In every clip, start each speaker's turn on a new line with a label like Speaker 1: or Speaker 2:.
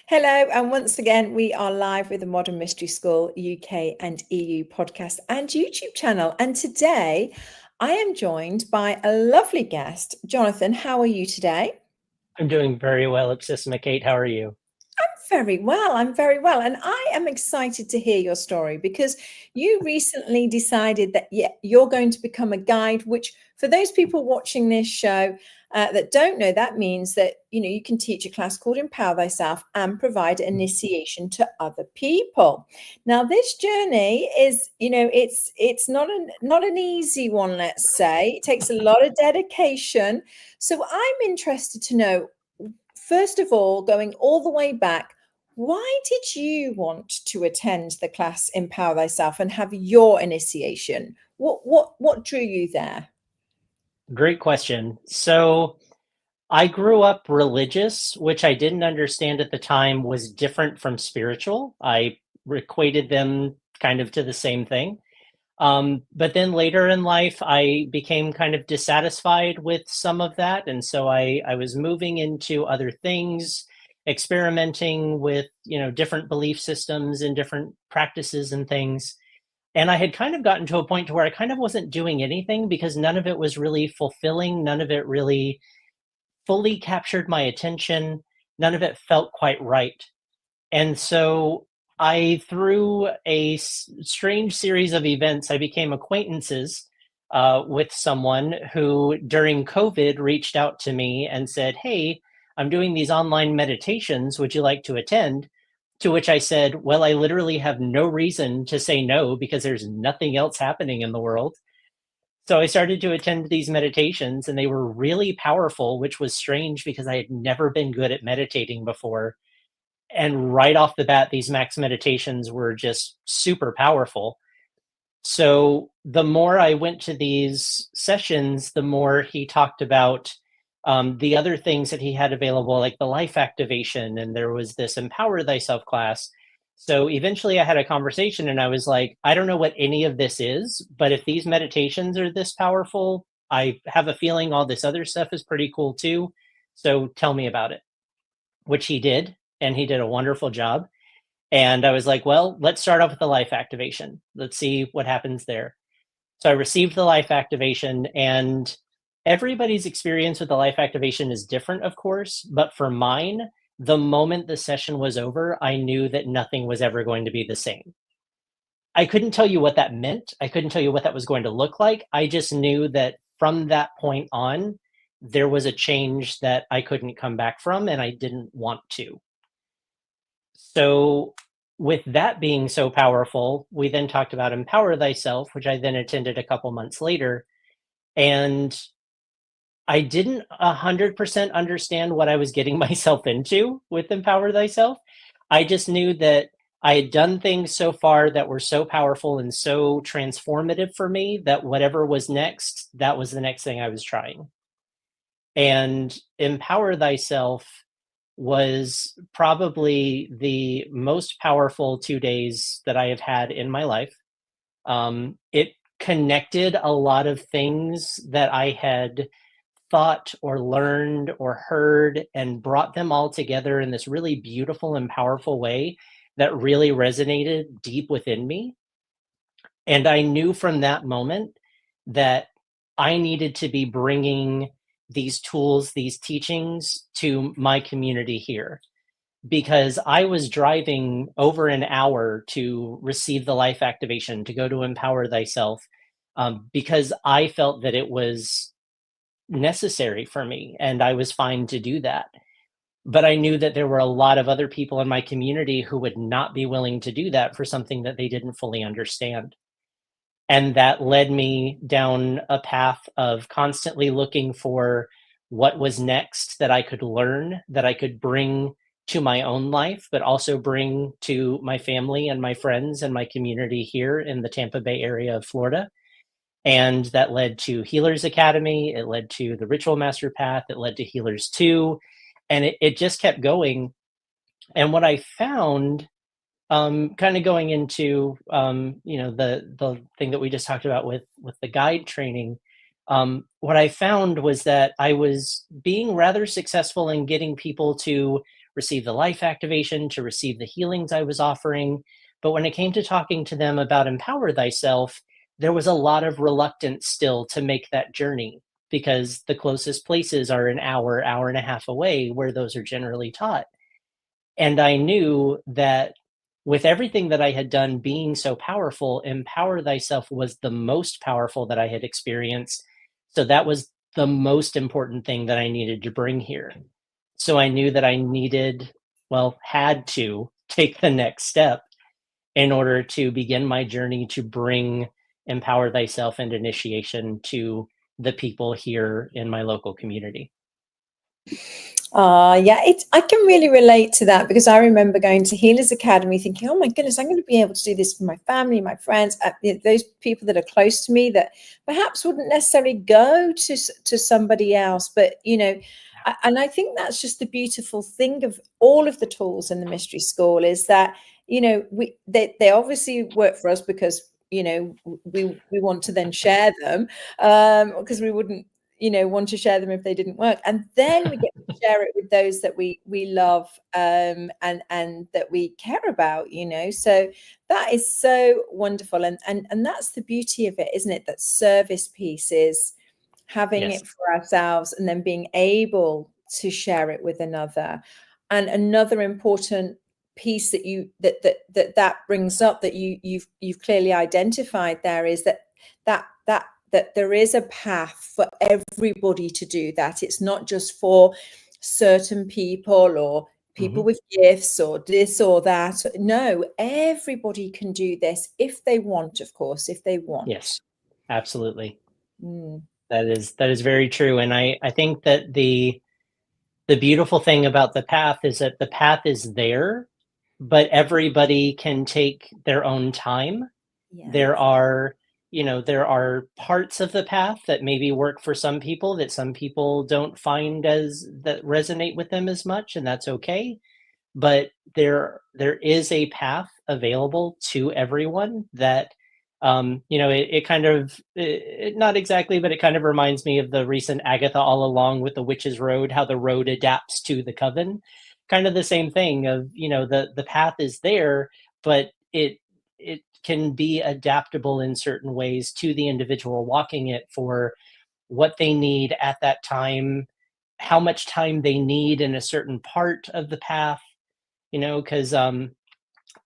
Speaker 1: Hello, and once again, we are live with the Modern Mystery School UK and EU podcast and YouTube channel. And today I am joined by a lovely guest. Jonathan, how are you today?
Speaker 2: I'm doing very well, Ipsissima Kate. How are you?
Speaker 1: Very well. I'm very well. And I am excited to hear your story because you recently decided that you're going to become a guide, which for those people watching this show that don't know, that means that, you can teach a class called Empower Thyself and provide initiation to other people. Now, this journey is, it's not an easy one, let's say. It takes a lot of dedication. So I'm interested to know, first of all, going all the way back, why did you want to attend the class Empower Thyself and have your initiation? What drew you there?
Speaker 2: Great question. So, I grew up religious, which I didn't understand at the time was different from spiritual. I equated them kind of to the same thing. But then later in life, I became kind of dissatisfied with some of that. And so I was moving into other things, experimenting with, different belief systems and different practices and things. And I had kind of gotten to a point to where I kind of wasn't doing anything because none of it was really fulfilling. None of it really fully captured my attention. None of it felt quite right. And so through a strange series of events, I became acquaintances with someone who during COVID reached out to me and said, "Hey, I'm doing these online meditations. Would you like to attend?" To which I said, "Well, I literally have no reason to say no because there's nothing else happening in the world." So I started to attend these meditations and they were really powerful, which was strange because I had never been good at meditating before. And right off the bat, these max meditations were just super powerful. So the more I went to these sessions, the more he talked about the other things that he had available, like the life activation, and there was this Empower Thyself class. So eventually I had a conversation and I was like, I don't know what any of this is, but if these meditations are this powerful, I have a feeling all this other stuff is pretty cool too. So tell me about it, which he did. And he did a wonderful job. And I was like, well, let's start off with the life activation. Let's see what happens there. So I received the life activation, and everybody's experience with the life activation is different, of course. But for mine, the moment the session was over, I knew that nothing was ever going to be the same. I couldn't tell you what that meant. I couldn't tell you what that was going to look like. I just knew that from that point on, there was a change that I couldn't come back from, and I didn't want to. So, with that being so powerful, we then talked about Empower Thyself, which I then attended a couple months later. And I didn't 100% understand what I was getting myself into with Empower Thyself. I just knew that I had done things so far that were so powerful and so transformative for me that whatever was next, that was the next thing I was trying. And Empower Thyself was probably the most powerful 2 days that I have had in my life. It connected a lot of things that I had thought or learned or heard and brought them all together in this really beautiful and powerful way that really resonated deep within me. And I knew from that moment that I needed to be bringing these tools, these teachings to my community here because I was driving over an hour to receive the life activation, to go to Empower Thyself, because I felt that it was necessary for me and I was fine to do that. But I knew that there were a lot of other people in my community who would not be willing to do that for something that they didn't fully understand. And that led me down a path of constantly looking for what was next that I could learn, that I could bring to my own life, but also bring to my family and my friends and my community here in the Tampa Bay area of Florida. And that led to Healers Academy. It led to the Ritual Master Path. It led to Healers 2. And it just kept going. And what I found kind of going into the thing that we just talked about with the guide training, what I found was that I was being rather successful in getting people to receive the life activation, to receive the healings I was offering. But when it came to talking to them about Empower Thyself, there was a lot of reluctance still to make that journey because the closest places are an hour, hour and a half away where those are generally taught. And I knew that with everything that I had done being so powerful, Empower Thyself was the most powerful that I had experienced. So that was the most important thing that I needed to bring here. So I knew that I needed, well, had to take the next step in order to begin my journey to bring Empower Thyself and initiation to the people here in my local community.
Speaker 1: Yeah, I can really relate to that because I remember going to Healers Academy thinking, oh my goodness, I'm going to be able to do this for my family, my friends, those people that are close to me that perhaps wouldn't necessarily go to somebody else. But, and I think that's just the beautiful thing of all of the tools in the Mystery School is that, they obviously work for us because, we want to then share them because we wouldn't want to share them if they didn't work, and then we get to share it with those that we love and that we care about, so that is so wonderful, and that's the beauty of it, isn't it? That service piece is having
Speaker 2: Yes.
Speaker 1: it for ourselves and then being able to share it with another. And another important piece that that brings up that you've clearly identified there is that there is a path for everybody to do that. It's not just for certain people or people with gifts or this or that. No, everybody can do this if they want, of course, if they want.
Speaker 2: Yes, absolutely.
Speaker 1: Mm.
Speaker 2: That is very true. And I think that the beautiful thing about the path is that the path is there, but everybody can take their own time.
Speaker 1: Yes.
Speaker 2: There are parts of the path that maybe work for some people that some people don't find as that resonate with them as much, and that's okay. But there is a path available to everyone that it kind of not exactly, but it kind of reminds me of the recent Agatha All Along with the Witch's Road, how the road adapts to the coven. Kind of the same thing of, the path is there, but it can be adaptable in certain ways to the individual walking it for what they need at that time, how much time they need in a certain part of the path, because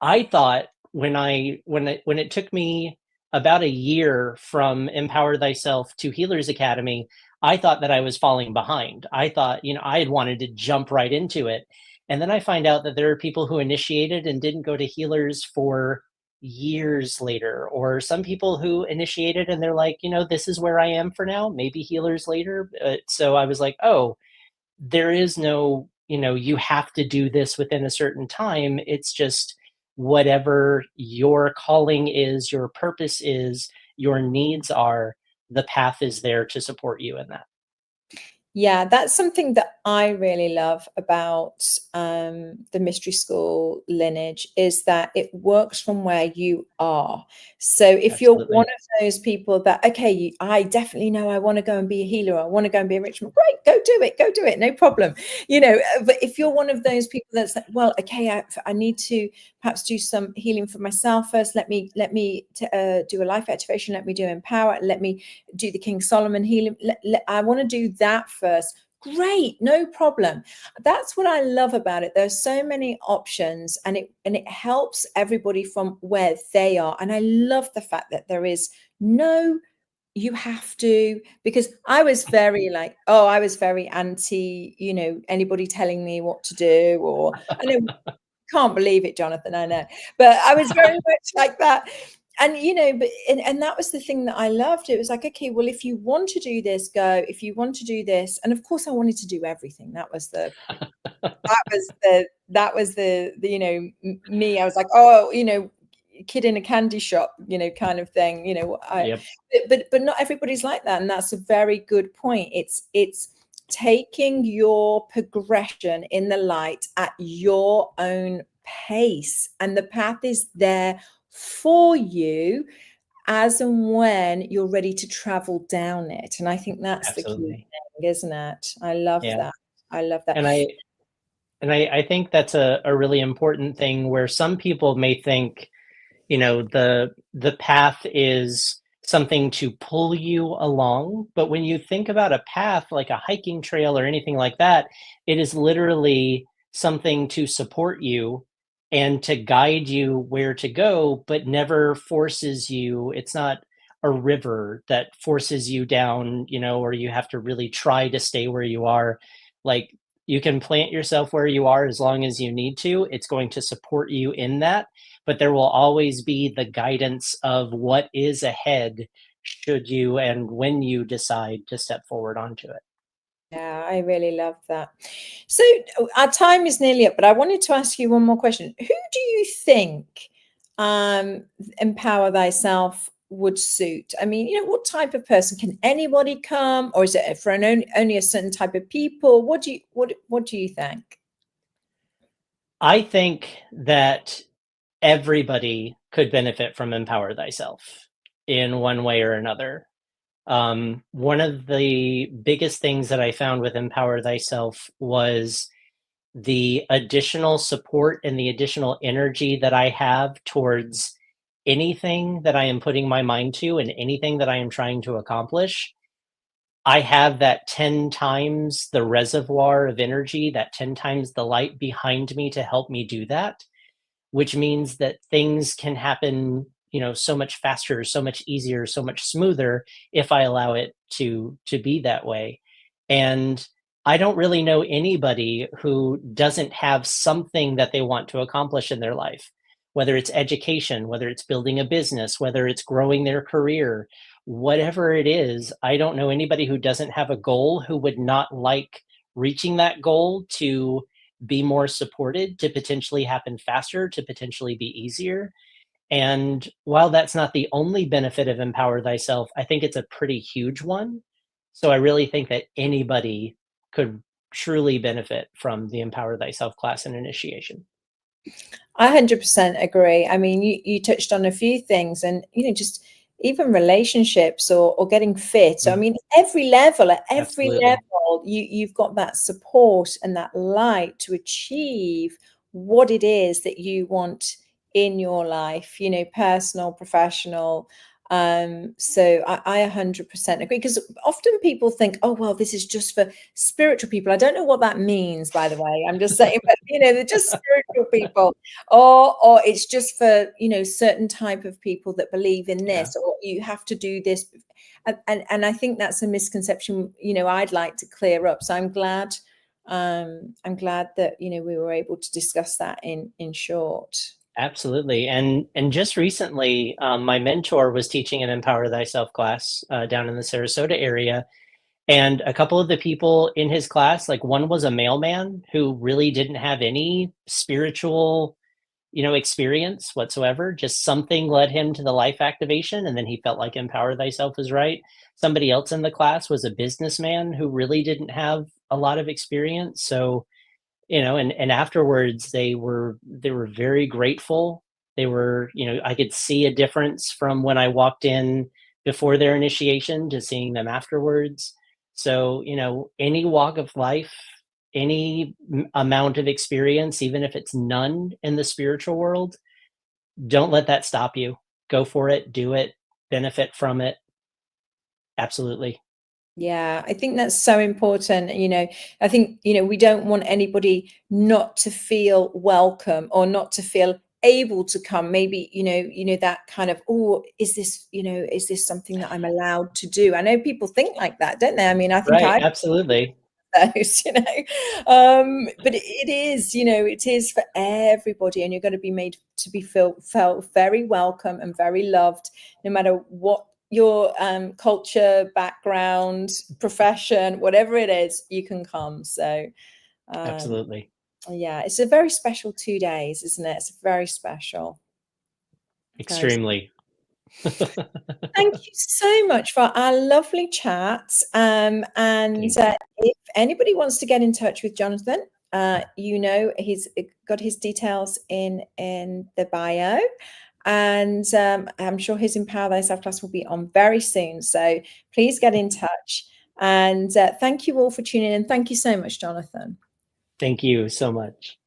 Speaker 2: I thought when it took me about a year from Empower Thyself to Healers Academy, I thought that I was falling behind. I thought, I had wanted to jump right into it. And then I find out that there are people who initiated and didn't go to Healers for years later, or some people who initiated and they're like, this is where I am for now, maybe Healers later. So I was like, oh, there is no, you have to do this within a certain time. It's just whatever your calling is, your purpose is, your needs are, the path is there to support you in that.
Speaker 1: Yeah, that's something that I really love about the Mystery School lineage is that it works from where you are. So if you're
Speaker 2: Absolutely.
Speaker 1: one of those people that, okay, I definitely know I want to go and be a healer, I want to go and be a Richmond, great, go do it, no problem. But if you're one of those people that's like, well, okay, I need to perhaps do some healing for myself first. Let me do a life activation. Let me do Empower. Let me do the King Solomon healing. I want to do that first. Great, no problem. That's what I love about it. There's so many options, and it helps everybody from where they are. And I love the fact that there is no you have to, because I was very anti, anybody telling me what to do, or I know can't believe it, Jonathan, I know, but I was very much like that. And and that was the thing that I loved. It was like, okay, well, if you want to do this, go. If you want to do this, and of course I wanted to do everything. That was the me. I was like, oh, kid in a candy shop, kind of thing.
Speaker 2: Yep.
Speaker 1: But not everybody's like that, and that's a very good point. It's taking your progression in the light at your own pace, and the path is there for you as and when you're ready to travel down it. And I think that's the key
Speaker 2: Absolutely.
Speaker 1: thing, isn't it? I love
Speaker 2: Yeah.
Speaker 1: that. I love that.
Speaker 2: And And I think that's a really important thing where some people may think, you know, the path is something to pull you along, but when you think about a path like a hiking trail or anything like that, it is literally something to support you and to guide you where to go, but never forces you. It's not a river that forces you down, you know, or you have to really try to stay where you are. Like, you can plant yourself where you are as long as you need to. It's going to support you in that, but there will always be the guidance of what is ahead should you and when you decide to step forward onto it.
Speaker 1: Yeah, I really love that. So our time is nearly up, but I wanted to ask you one more question. Who do you think um, Empower Thyself would suit? I mean, you know, what type of person, can anybody come, or is it for only a certain type of people? What do you think?
Speaker 2: I think that everybody could benefit from Empower Thyself in one way or another. One of the biggest things that I found with Empower Thyself was the additional support and the additional energy that I have towards anything that I am putting my mind to and anything that I am trying to accomplish. I have that 10 times the reservoir of energy, that 10 times the light behind me to help me do that, which means that things can happen, you know, so much faster, so much easier, so much smoother if I allow it to be that way. And I don't really know anybody who doesn't have something that they want to accomplish in their life, whether it's education, whether it's building a business, whether it's growing their career, whatever it is. I don't know anybody who doesn't have a goal who would not like reaching that goal to be more supported, to potentially happen faster, to potentially be easier. And while that's not the only benefit of Empower Thyself, I think it's a pretty huge one. So I really think that anybody could truly benefit from the Empower Thyself class and initiation.
Speaker 1: I 100% agree. I mean, you touched on a few things, and you know, just even relationships or getting fit. So I
Speaker 2: Mhm.
Speaker 1: mean, every level, at every
Speaker 2: Absolutely.
Speaker 1: level, you've got that support and that light to achieve what it is that you want in your life, you know, personal, professional. So I 100% agree, because often people think, oh, well, this is just for spiritual people. I don't know what that means, by the way. I'm just saying, but you know, they're just spiritual people, or it's just for, you know, certain type of people that believe in
Speaker 2: Yeah.
Speaker 1: this, or you have to do this. And I think that's a misconception, you know, I'd like to clear up. So I'm glad that, you know, we were able to discuss that in short.
Speaker 2: Absolutely. And just recently, my mentor was teaching an Empower Thyself class down in the Sarasota area. And a couple of the people in his class, like one was a mailman who really didn't have any spiritual, you know, experience whatsoever. Just something led him to the life activation, and then he felt like Empower Thyself was right. Somebody else in the class was a businessman who really didn't have a lot of experience. So, you know, and afterwards they were very grateful. They were, you know, I could see a difference from when I walked in before their initiation to seeing them afterwards. So, you know, any walk of life, any amount of experience, even if it's none in the spiritual world, don't let that stop you. Go for it, do it, benefit from it. Absolutely.
Speaker 1: Yeah, I think that's so important. You know, I think, you know, we don't want anybody not to feel welcome or not to feel able to come. Maybe, you know, that kind of, oh, is this, you know, is this something that I'm allowed to do? I know people think like that, don't they? I mean, I think
Speaker 2: Right,
Speaker 1: I
Speaker 2: absolutely.
Speaker 1: those, you know. But it is, you know, it is for everybody, and you're going to be made to be felt very welcome and very loved, no matter what your culture, background, profession, whatever it is, you can come. So um,
Speaker 2: Absolutely.
Speaker 1: yeah, it's a very special 2 days, isn't it? It's very special. Very.
Speaker 2: Extremely.
Speaker 1: Thank you so much for our lovely chat. And
Speaker 2: Thank you.
Speaker 1: if anybody wants to get in touch with Jonathan, you know, he's got his details in the bio. And I'm sure his Empower Thyself class will be on very soon. So please get in touch. And thank you all for tuning in. Thank you so much, Jonathan.
Speaker 2: Thank you so much.